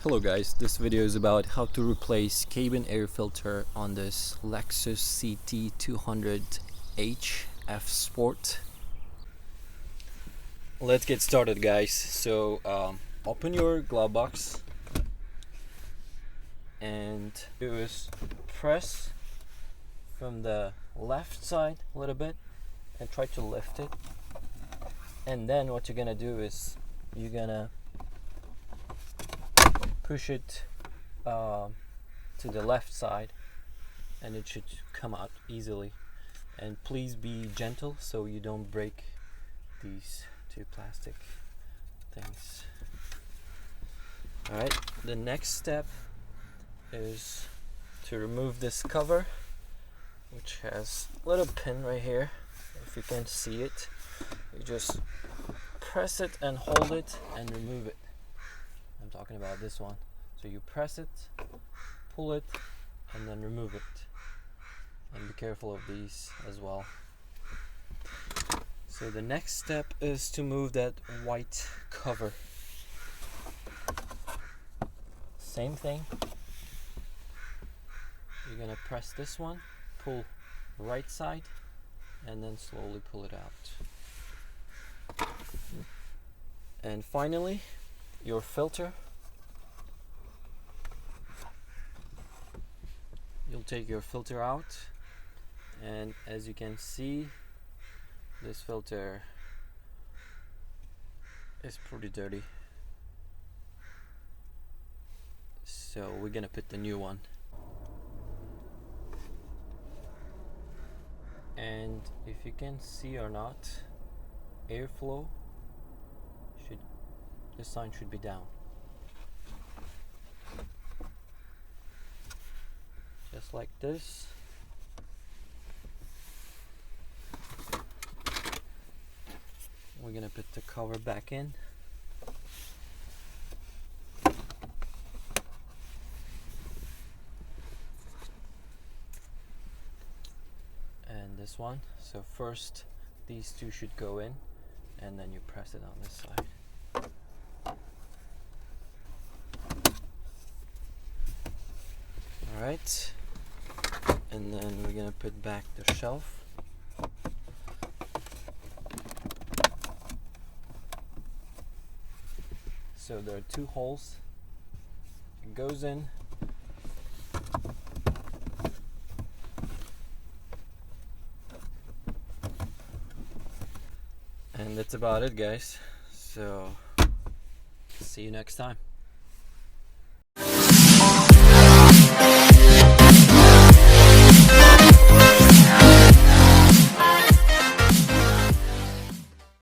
Hello guys, this video is about how to replace cabin air filter on this Lexus CT200h F Sport. Let's get started guys. So open your glove box and do is press from the left side a little bit and try to lift it, and then what you're gonna do is you're gonna push it to the left side and it should come out easily. And please be gentle so you don't break these two plastic things. Alright, the next step is to remove this cover, which has a little pin right here. If you can't see it, you just press it and hold it and remove it. I'm talking about this one. So you press it, pull it, and then remove it. And be careful of these as well. So the next step is to move that white cover. Same thing. You're gonna press this one, pull right side, and then slowly pull it out. And finally, your filter. You'll take your filter out, and as you can see, this filter is pretty dirty. So we're gonna put the new one. And if you can see or not, airflow this sign should be down. Just like this. We're gonna put the cover back in. And this one. So first these two should go in, and then you press it on this side. Alright, and then we're gonna put back the shelf. So there are two holes. It goes in. And that's about it guys. So see you next time.